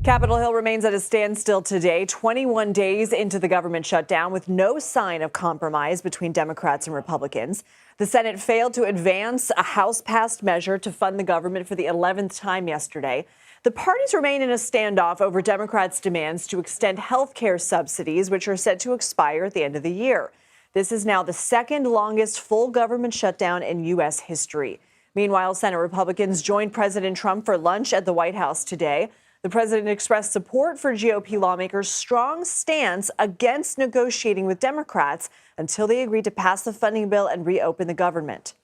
Capitol Hill remains at a standstill today, 21 days into the government shutdown, with no sign of compromise between Democrats and Republicans. The Senate failed to advance a House-passed measure to fund the government for the 11th time yesterday. The parties remain in a standoff over Democrats' demands to extend health care subsidies, which are set to expire at the end of the year. This is now the second longest full government shutdown in U.S. history. Meanwhile, Senate Republicans joined President Trump for lunch at the White House today. The president expressed support for GOP lawmakers' strong stance against negotiating with Democrats until they agreed to pass the funding bill and reopen the government.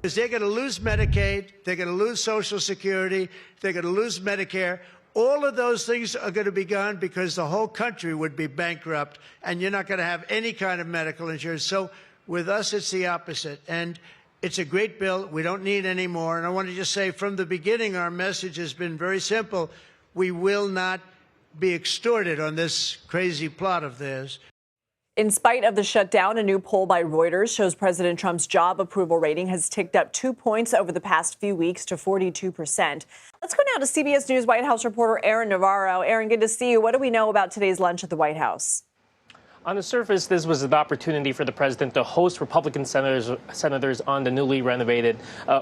Because they're going to lose Medicaid, they're going to lose Social Security, they're going to lose Medicare. All of those things are going to be gone because the whole country would be bankrupt, and you're not going to have any kind of medical insurance. So with us, it's the opposite. And it's a great bill. We don't need any more. And I want to just say from the beginning, our message has been very simple. We will not be extorted on this crazy plot of theirs. In spite of the shutdown, a new poll by Reuters shows President Trump's job approval rating has ticked up 2 points over the past few weeks to 42%. Let's go now to CBS News White House reporter Aaron Navarro. Aaron, good to see you. What do we know about today's lunch at the White House? On the surface, this was an opportunity for the president to host Republican senators on the newly renovated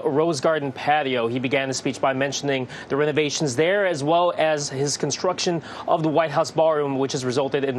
Rose Garden patio. He began his speech by mentioning the renovations there, as well as his construction of the White House ballroom, which has resulted in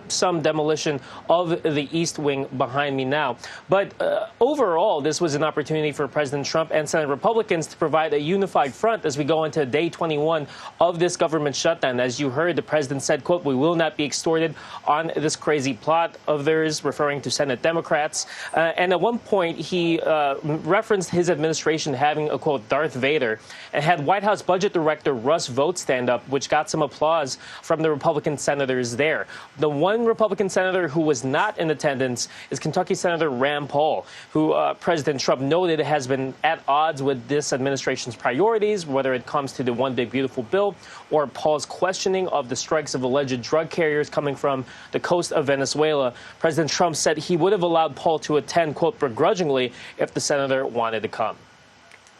some demolition of the East Wing behind me now. But overall, this was an opportunity for President Trump and Senate Republicans to provide a unified front as we go into day 21 of this government shutdown. As you heard, the president said, quote, "We will not be extorted on this crazy plot of theirs," referring to Senate Democrats. And at one point, he referenced his administration having a, quote, Darth Vader, and had White House Budget Director Russ Vought stand up, which got some applause from the Republican senators there. The one Republican senator who was not in attendance is Kentucky Senator Rand Paul, who President Trump noted has been at odds with this administration's priorities, whether it comes to the One Big Beautiful Bill or Paul's questioning of the strikes of alleged drug carriers coming from the coast of Venezuela. President Trump said he would have allowed Paul to attend, quote, begrudgingly if the senator wanted to come.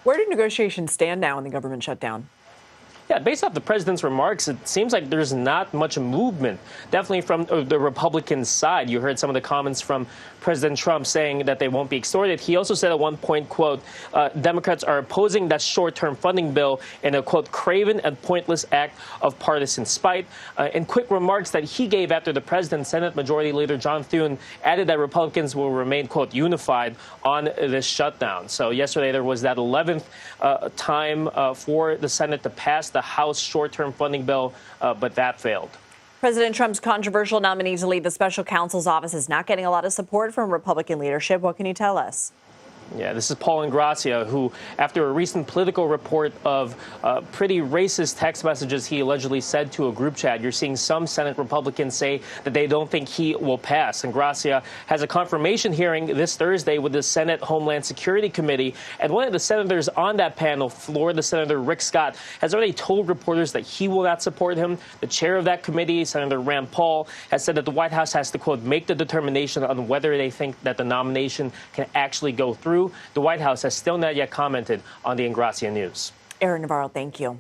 Where do negotiations stand now in the government shutdown? Yeah, based off the president's remarks, it seems like there's not much movement, definitely from the Republican side. You heard some of the comments from President Trump saying that they won't be extorted. He also said at one point, quote, Democrats are opposing that short-term funding bill in a, quote, craven and pointless act of partisan spite. In quick remarks that he gave after the president, Senate Majority Leader John Thune added that Republicans will remain, quote, unified on this shutdown. So yesterday there was that 11th time for the Senate to pass the House short-term funding bill, but that failed. President Trump's controversial nominee to lead the special counsel's office is not getting a lot of support from Republican leadership. What can you tell us? Yeah, this is Paul Ingrassia, who, after a recent Politico report of pretty racist text messages he allegedly said to a group chat, you're seeing some Senate Republicans say that they don't think he will pass. Ingrassia has a confirmation hearing this Thursday with the Senate Homeland Security Committee, and one of the senators on that panel, Florida Senator Rick Scott, has already told reporters that he will not support him. The chair of that committee, Senator Rand Paul, has said that the White House has to, quote, make the determination on whether they think that the nomination can actually go through. The White House has still not yet commented on the Ingrassia news. Aaron Navarro, thank you.